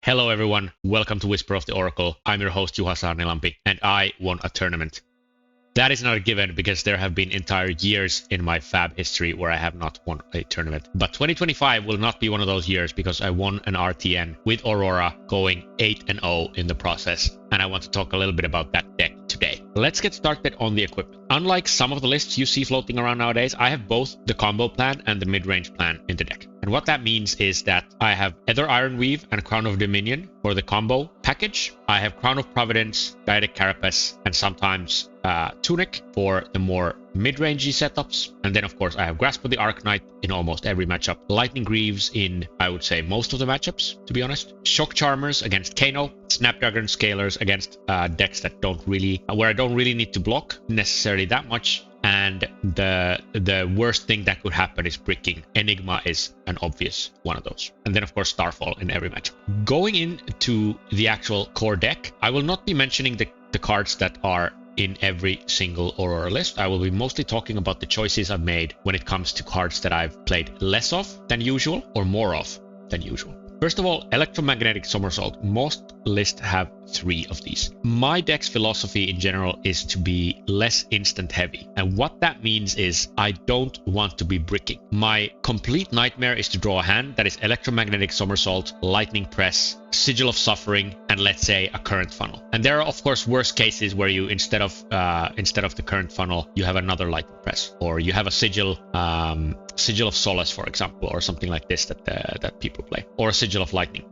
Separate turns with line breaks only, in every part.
Hello everyone, welcome to Whisper of the Oracle. I'm your host Juha Saarnilampi, and I won a tournament. That is not a given because there have been entire years in my Fab history where I have not won a tournament. But 2025 will not be one of those years because I won an RTN with Aurora going 8-0 in the process. And I want to talk a little bit about that deck today. Let's get started on the equipment. Unlike some of the lists you see floating around nowadays, I have both the combo plan and the mid-range plan in the deck. And what that means is that I have Ether Ironweave and Crown of Dominion for the combo package. I have Crown of Providence, Guided Carapace, and sometimes Tunic for the more mid-rangey setups. And then, of course, I have Grasp of the Arknight in almost every matchup. Lightning Greaves in, I would say, most of the matchups, to be honest. Shock Charmers against Kano. Snapdragon Scalers against decks that where I don't really need to block necessarily that much. And the worst thing that could happen is bricking. Enigma is an obvious one of those. And then, of course, Starfall in every matchup. Going into the actual core deck, I will not be mentioning the cards that are in every single Aurora list. I will be mostly talking about the choices I've made when it comes to cards that I've played less of than usual or more of than usual. First of all, Electromagnetic Somersault. Most lists have 3 of these. My deck's philosophy in general is to be less instant heavy. And what that means is I don't want to be bricking. My complete nightmare is to draw a hand that is Electromagnetic Somersault, Lightning Press, Sigil of Suffering, and let's say a Current Funnel. And there are of course worst cases where you instead of the Current Funnel, you have another Lightning Press, or you have a Sigil of Solace, for example, or something like this that people play, or a Sigil of Lightning.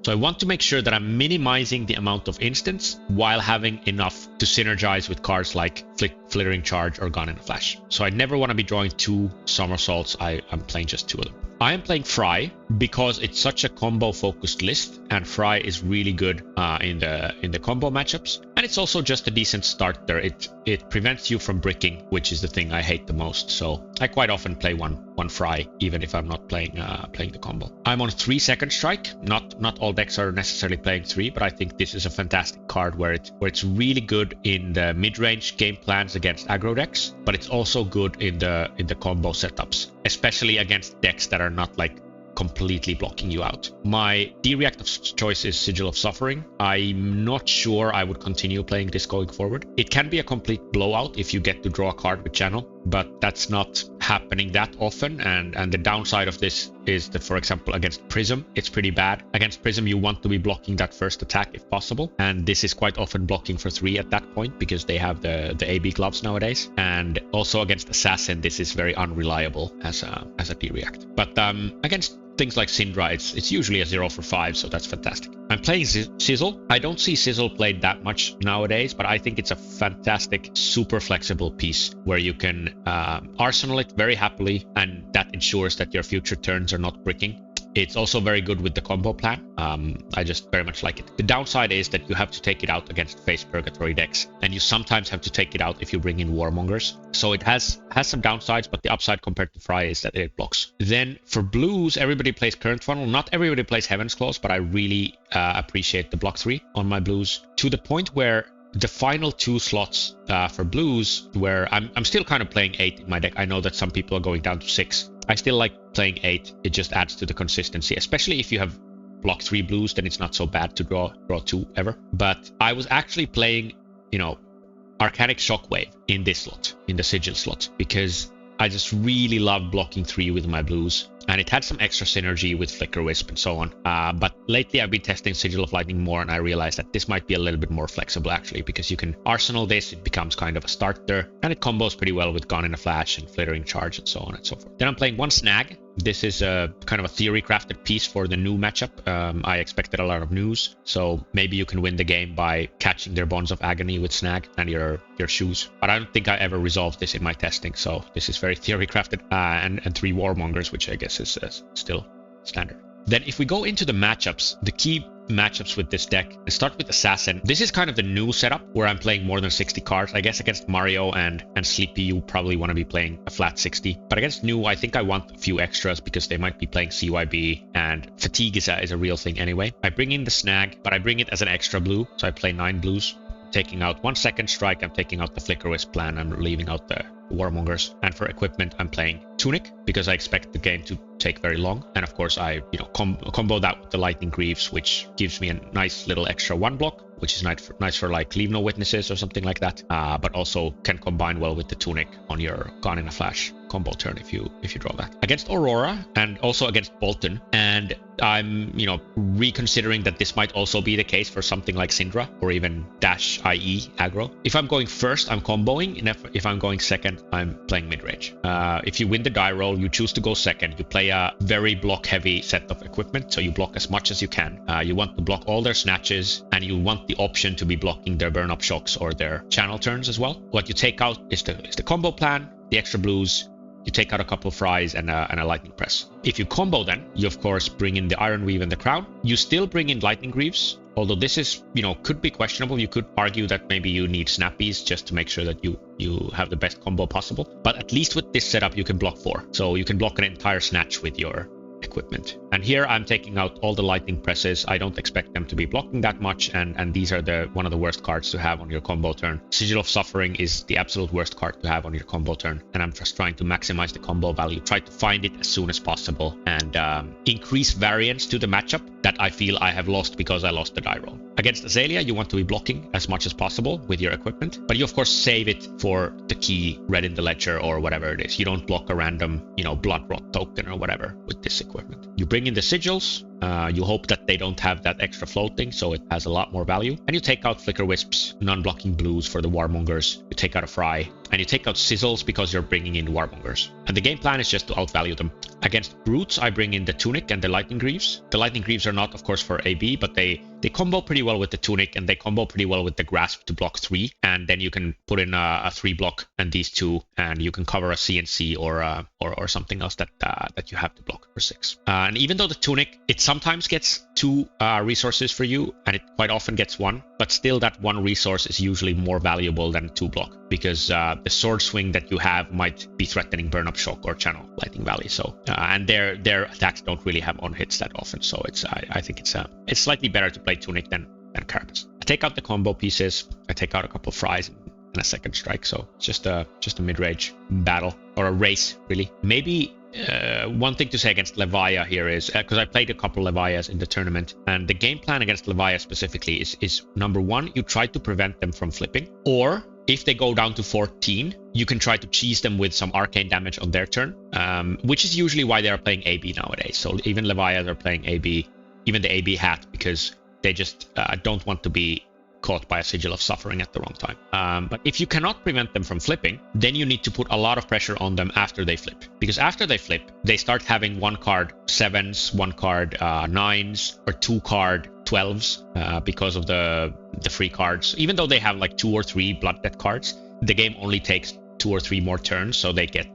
So I want to make sure that I'm minimizing the amount of instants while having enough to synergize with cards like Flittering Charge or Gun in a Flash. So I never want to be drawing 2 somersaults. I'm playing just 2 of them. I am playing Fry because it's such a combo focused list, and Fry is really good in the combo matchups, and it's also just a decent starter. It prevents you from bricking, which is the thing I hate the most. So I quite often play one Fry even if I'm not playing the combo. I'm on 3 Second Strike. Not all decks are necessarily playing 3, but I think this is a fantastic card where it's really good in the mid-range game plans against aggro decks, but it's also good in the combo setups, especially against decks that are not like completely blocking you out. My D-react of choice is Sigil of Suffering. I'm not sure I would continue playing this going forward. It can be a complete blowout if you get to draw a card with Channel, but that's not happening that often. And the downside of this is that, for example, against Prism, it's pretty bad. Against Prism, you want to be blocking that first attack if possible. And this is quite often blocking for 3 at that point because they have the AB gloves nowadays. And also against Assassin, this is very unreliable as a D-react. But against things like Syndra, it's usually a 0 for 5, so that's fantastic. I'm playing Sizzle. I don't see Sizzle played that much nowadays, but I think it's a fantastic, super flexible piece where you can arsenal it very happily, and that ensures that your future turns are not bricking. It's also very good with the combo plan. I just very much like it. The downside is that you have to take it out against face Purgatory decks, and you sometimes have to take it out if you bring in Warmongers. So it has some downsides, but the upside compared to Fry is that it blocks. Then for blues, everybody plays Current Funnel. Not everybody plays Heaven's Claws, but I really appreciate the block 3 on my blues, to the point where the final 2 slots for blues, where I'm still kind of playing 8 in my deck. I know that some people are going down to 6. I still like playing 8. It just adds to the consistency, especially if you have block 3 blues, then it's not so bad to draw 2 ever. But I was actually playing, Arcanic Shockwave in this slot, in the Sigil slot, because I just really love blocking 3 with my blues. And it had some extra synergy with Flicker Wisp and so on. But lately I've been testing Sigil of Lightning more, and I realized that this might be a little bit more flexible actually, because you can arsenal this, it becomes kind of a starter, and it combos pretty well with Gun in a Flash and Flittering Charge and so on and so forth. Then I'm playing 1 Snag. This is a kind of a theory crafted piece for the new matchup. I expected a lot of news, so maybe you can win the game by catching their Bonds of Agony with Snag and your shoes. But I don't think I ever resolved this in my testing, so this is very theory crafted. And 3 Warmongers, which I guess is still standard. Then if we go into the matchups, the key matchups with this deck, I start with Assassin. This is kind of the new setup where I'm playing more than 60 cards. I guess against Mario and Sleepy, you probably want to be playing a flat 60. But against New, I think I want a few extras because they might be playing CYB, and fatigue is a real thing anyway. I bring in the Snag, but I bring it as an extra blue, so I play 9 blues. taking out 1 second strike, I'm taking out the Flicker Wisp plan, I'm leaving out the Warmongers. And for equipment, I'm playing Tunic because I expect the game to take very long. And of course, I combo that with the Lightning Greaves, which gives me a nice little extra 1 block, which is nice for like Leave No Witnesses or something like that. But also can combine well with the Tunic on your Gone in a Flash combo turn if you draw that. Against Aurora and also against Bolton, and I'm reconsidering that this might also be the case for something like Syndra or even Dash IE aggro. If I'm going first, I'm comboing, and if I'm going second, I'm playing mid-range. If you win the die roll, you choose to go second. You play a very block-heavy set of equipment, so you block as much as you can. You want to block all their snatches, and you want the option to be blocking their burn-up shocks or their channel turns as well. What you take out is the combo plan, the extra blues. You take out a couple of fries and a lightning press. If you combo, then you of course bring in the Iron Weave and the Crown. You still bring in Lightning Greaves, although this is could be questionable. You could argue that maybe you need Snappies just to make sure that you have the best combo possible. But at least with this setup, you can block 4, so you can block an entire snatch with your equipment. And here I'm taking out all the lightning presses. I don't expect them to be blocking that much, and these are one of the worst cards to have on your combo turn. Sigil of Suffering is the absolute worst card to have on your combo turn, and I'm just trying to maximize the combo value, try to find it as soon as possible, and increase variance to the matchup that I feel I have lost because I lost the die roll. Against Azalea, you want to be blocking as much as possible with your equipment, but you of course save it for the key Red in the Ledger or whatever it is. You don't block a random Blood Rot token or whatever with this equipment. You bring in the sigils. You hope that they don't have that extra floating, so it has a lot more value. And you take out Flicker Wisps, non-blocking blues for the Warmongers. You take out a Fry, and you take out Sizzles because you're bringing in Warmongers. And the game plan is just to outvalue them. Against Brutes, I bring in the Tunic and the Lightning Greaves. The Lightning Greaves are not, of course, for AB, but they combo pretty well with the Tunic, and they combo pretty well with the Grasp to block 3. And then you can put in a 3 block and these 2, and you can cover a CNC or something else that you have to block for 6. And even though the Tunic, it sometimes gets 2 resources for you, and it quite often gets 1, but still that 1 resource is usually more valuable than 2 block, because the sword swing that you have might be threatening Burn Up Shock or Channel Lightning Valley. So and their attacks don't really have on hits that often, so I think it's slightly better to play Tunic than Carapace. I take out the combo pieces. I take out a couple of fries and a second strike, so it's just a mid-range battle, or a race really. Maybe one thing to say against Levia here is, because I played a couple Levias in the tournament, and the game plan against Levia specifically is number 1, you try to prevent them from flipping, or if they go down to 14, you can try to cheese them with some arcane damage on their turn, which is usually why they are playing AB nowadays. So even Levias are playing AB, even the AB hat, because they just don't want to be caught by a Sigil of Suffering at the wrong time. But if you cannot prevent them from flipping, then you need to put a lot of pressure on them after they flip. Because after they flip, they start having 1 card 7s, 1 card 9s, or 2 card 12s because of the free cards. Even though they have like 2 or 3 Blood Debt cards, the game only takes 2 or 3 more turns, so they get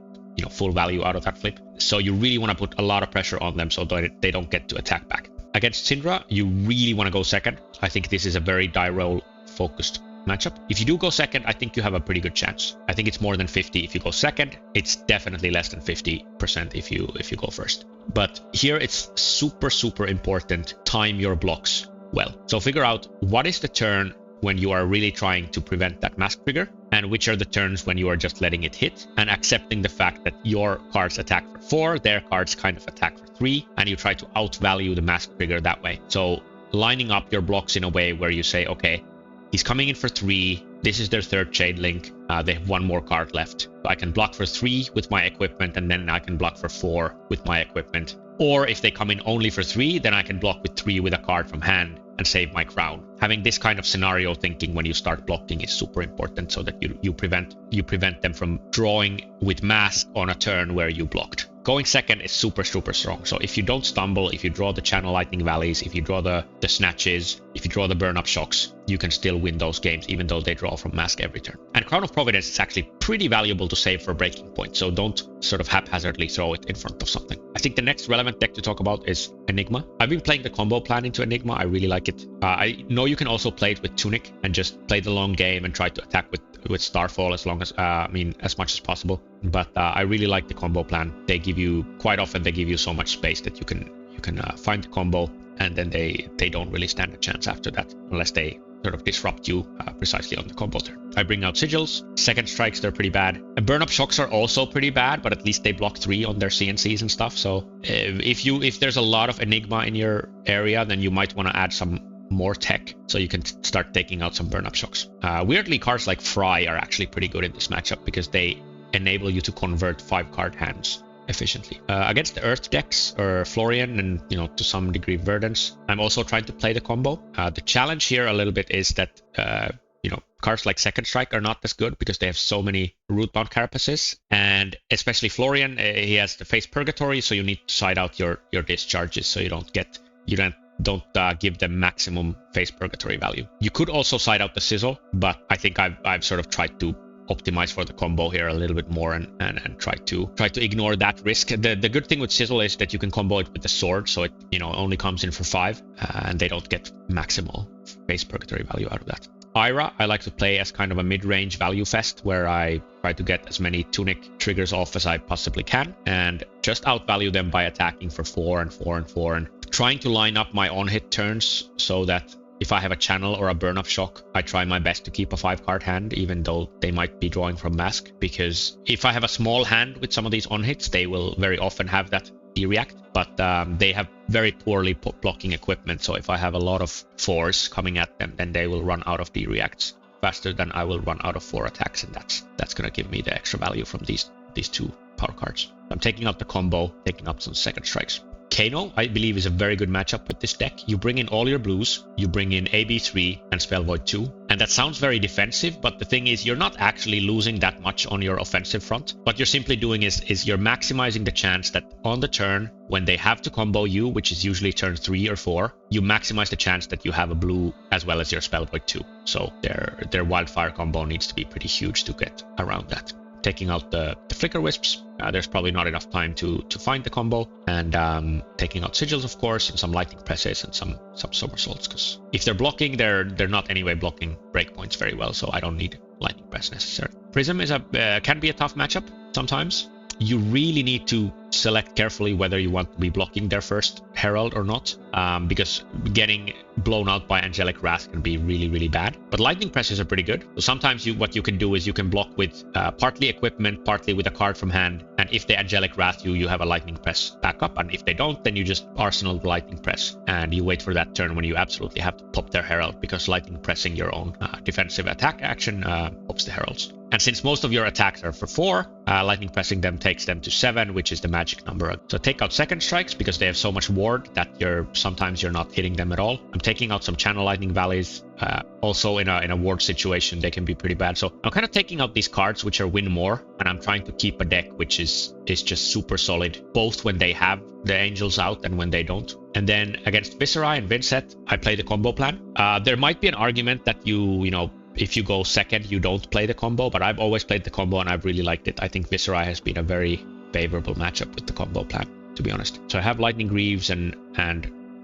full value out of that flip. So you really want to put a lot of pressure on them so that they don't get to attack back. Against Syndra, you really want to go second. I think this is a very die roll focused matchup. If you do go second, I think you have a pretty good chance. I think it's more than 50 if you go second. It's definitely less than 50% if you go first. But here it's super important, time your blocks well. So figure out what is the turn when you are really trying to prevent that mask trigger, and which are the turns when you are just letting it hit, and accepting the fact that your cards attack for 4, their cards kind of attack for 3, and you try to outvalue the mask trigger that way. So lining up your blocks in a way where you say, okay, he's coming in for 3, this is their 3rd chain link, they have 1 more card left. So I can block for 3 with my equipment, and then I can block for 4 with my equipment. Or if they come in only for 3, then I can block with 3 with a card from hand and save my crown. Having this kind of scenario thinking when you start blocking is super important, so that you prevent them from drawing with mask on a turn where you blocked. Going second is super strong. So if you don't stumble, if you draw the Channel Lightning Valleys, if you draw the snatches, if you draw the burn up shocks, you can still win those games, even though they draw from mask every turn. And Crown of Providence is actually pretty valuable to save for breaking point, so don't sort of haphazardly throw it in front of something. I think the next relevant deck to talk about is Enigma. I've been playing the combo plan into Enigma. I really like it. I know you can also play it with Tunic and just play the long game and try to attack with Starfall as long as as much as possible. But I really like the combo plan. They give you so much space that you can find the combo, and then they don't really stand a chance after that, unless they sort of disrupt you precisely on the combo turn. I bring out Sigils. Second Strikes, they're pretty bad. And Burn Up Shocks are also pretty bad, but at least they block 3 on their CNCs and stuff. So if there's a lot of Enigma in your area, then you might want to add some more tech so you can start taking out some Burn Up Shocks. Weirdly, cards like Fry are actually pretty good in this matchup because they enable you to convert 5-card hands efficiently. Against the Earth decks or Florian and, you know, to some degree Verdance, I'm also trying to play the combo. The challenge here a little bit is that you know, cards like Second Strike are not as good because they have so many Rootbound Carapaces, and especially Florian, he has the Face Purgatory, so you need to side out your discharges so you don't give them maximum Face Purgatory value. You could also side out the Sizzle, but I think I've sort of tried to optimize for the combo here a little bit more and try to ignore that risk. The good thing with Sizzle is that you can combo it with the sword, so it, you know, only comes in for 5, and they don't get maximal Face Purgatory value out of that. Ira, I like to play as kind of a mid-range value fest where I try to get as many Tunic triggers off as I possibly can and just outvalue them by attacking for 4 and 4 and 4 and trying to line up my on-hit turns so that if I have a Channel or a Burn Up Shock, I try my best to keep a 5-card hand, even though they might be drawing from Mask. Because if I have a small hand with some of these on-hits, they will very often have that D-react, but they have very poorly blocking equipment. So if I have a lot of 4s coming at them, then they will run out of D-reacts faster than I will run out of 4 attacks, and that's going to give me the extra value from these 2 power cards. I'm taking out the combo, taking out some Second Strikes. Kano, I believe, is a very good matchup with this deck. You bring in all your blues, you bring in AB3 and Spell Void 2, and that sounds very defensive, but the thing is you're not actually losing that much on your offensive front. What you're simply doing is you're maximizing the chance that on the turn, when they have to combo you, which is usually turn 3 or 4, you maximize the chance that you have a blue as well as your Spell Void 2. So their Wildfire combo needs to be pretty huge to get around that. Taking out the Flicker Wisps, there's probably not enough time to find the combo, and taking out Sigils, of course, and some Lightning Presses and some Somersaults, because if they're blocking, they're not anyway blocking breakpoints very well, so I don't need Lightning Press necessarily. Prism is can be a tough matchup sometimes. You really need to select carefully whether you want to be blocking their first Herald or not, because getting blown out by Angelic Wrath can be really, really bad. But Lightning Presses are pretty good. So sometimes what you can do is you can block with partly equipment, partly with a card from hand, and if they Angelic Wrath you have a Lightning Press backup, and if they don't, then you just arsenal the Lightning Press, and you wait for that turn when you absolutely have to pop their Herald, because Lightning Pressing your own defensive attack action pops the Heralds. And since most of your attacks are for 4, Lightning Pressing them takes them to 7, which is the magic number. So take out Second Strikes because they have so much ward that sometimes you're not hitting them at all. I'm taking out some Channel Lightning Valleys. Also in a ward situation, they can be pretty bad. So I'm kind of taking out these cards which are win more, and I'm trying to keep a deck which is just super solid, both when they have the Angels out and when they don't. And then against Viserai and Vincent, I play the combo plan. There might be an argument that you know, if you go second, you don't play the combo, but I've always played the combo and I've really liked it. I think Viserai has been a very favorable matchup with the combo plan, to be honest. So I have Lightning Greaves and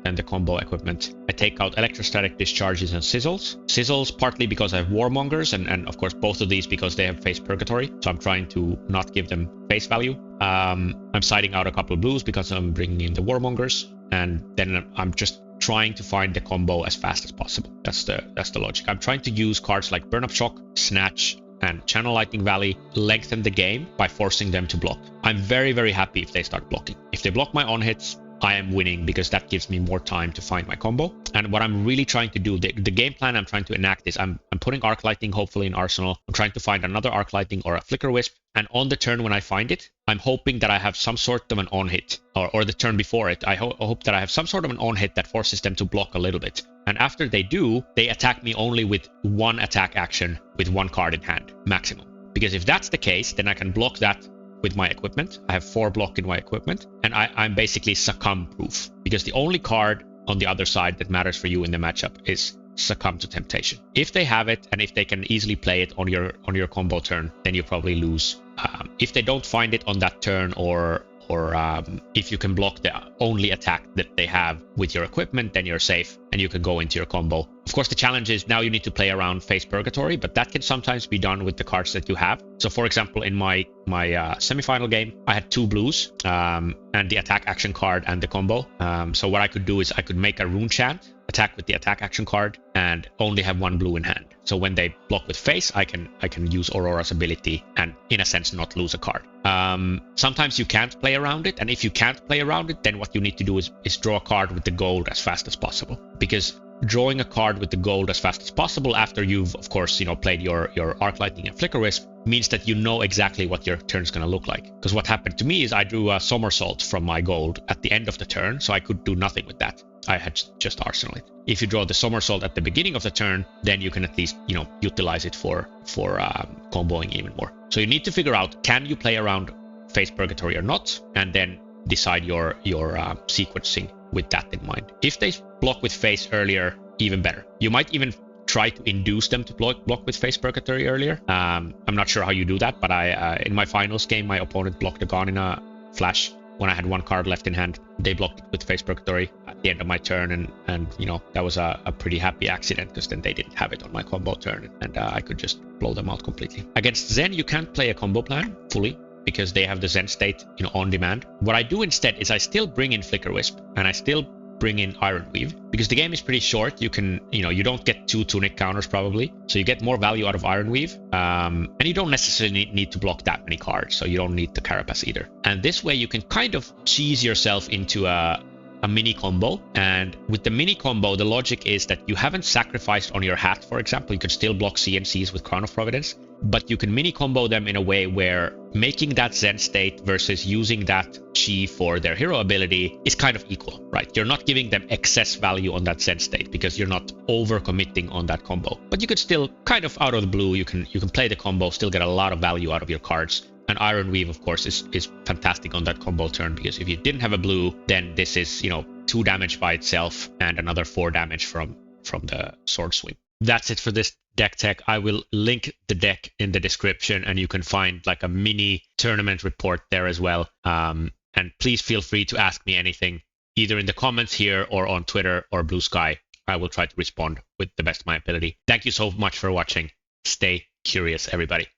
the combo equipment. I take out Electrostatic Discharges and Sizzles. Sizzles partly because I have Warmongers, and of course both of these because they have Face Purgatory, so I'm trying to not give them face value. I'm siding out a couple of blues because I'm bringing in the Warmongers, and then I'm just trying to find the combo as fast as possible. That's the logic. I'm trying to use cards like Burn Up Shock, Snatch, and Channel Lightning Valley, lengthen the game by forcing them to block. I'm very, very happy if they start blocking. If they block my on-hits, I am winning because that gives me more time to find my combo. And what I'm really trying to do, the game plan I'm trying to enact is I'm putting Arc Lightning hopefully in Arsenal. I'm trying to find another Arc Lightning or a Flicker Wisp. And on the turn when I find it, I'm hoping that I have some sort of an on-hit, or the turn before it, I hope that I have some sort of an on-hit that forces them to block a little bit. And after they do, they attack me only with 1 attack action with 1 card in hand, maximum. Because if that's the case, then I can block that with my equipment. I have 4 block in my equipment, and I'm basically succumb proof, because the only card on the other side that matters for you in the matchup is Succumb to Temptation. If they have it, and if they can easily play it on your combo turn, then you probably lose. If they don't find it on that turn, or if you can block the only attack that they have with your equipment, then you're safe and you can go into your combo. Of course, the challenge is now you need to play around Face Purgatory, but that can sometimes be done with the cards that you have. So for example, in my semifinal game, I had 2 blues and the attack action card and the combo. So what I could do is I could make a Rune Chant attack with the attack action card and only have 1 blue in hand. So when they block with face, I can use Aurora's ability and in a sense not lose a card. Sometimes you can't play around it, and if you can't play around it, then what you need to do is draw a card with the gold as fast as possible. Because drawing a card with the gold as fast as possible after you've, of course, played your Arc Lightning and Flicker Wisp means that you know exactly what your turn's going to look like. Because what happened to me is I drew a Somersault from my gold at the end of the turn, so I could do nothing with that. I had just Arsenal it. If you draw the Somersault at the beginning of the turn, then you can at least, utilize it for comboing even more. So you need to figure out, can you play around Face Purgatory or not, and then decide your sequencing with that in mind. If they block with face earlier, even better. You might even try to induce them to block with Face Purgatory earlier. I'm not sure how you do that, but in my finals game, my opponent blocked a Gon in a flash when I had 1 card left in hand. They blocked it with Face Purgatory at the end of my turn, and that was a pretty happy accident, because then they didn't have it on my combo turn, and I could just blow them out completely. Against Zen, you can't play a combo plan fully, because they have the Zen state, on demand. What I do instead is I still bring in Flicker Wisp, and I still bring in Iron Weave, because the game is pretty short. You can, you don't get 2 Tunic counters probably, so you get more value out of Iron Weave, and you don't necessarily need to block that many cards, so you don't need the Carapace either. And this way you can kind of cheese yourself into a mini combo. And with the mini combo, the logic is that you haven't sacrificed on your hat, for example. You could still block CNCs with Crown of Providence, but you can mini combo them in a way where making that Zen state versus using that chi for their hero ability is kind of equal, right? You're not giving them excess value on that Zen state because you're not over committing on that combo. But you could still kind of out of the blue, you can play the combo, still get a lot of value out of your cards. And Iron Weave, of course, is fantastic on that combo turn, because if you didn't have a blue, then this is, 2 damage by itself and another 4 damage from the Sword Swing. That's it for this deck tech. I will link the deck in the description, and you can find like a mini tournament report there as well. And please feel free to ask me anything, either in the comments here or on Twitter or Blue Sky. I will try to respond with the best of my ability. Thank you so much for watching. Stay curious, everybody.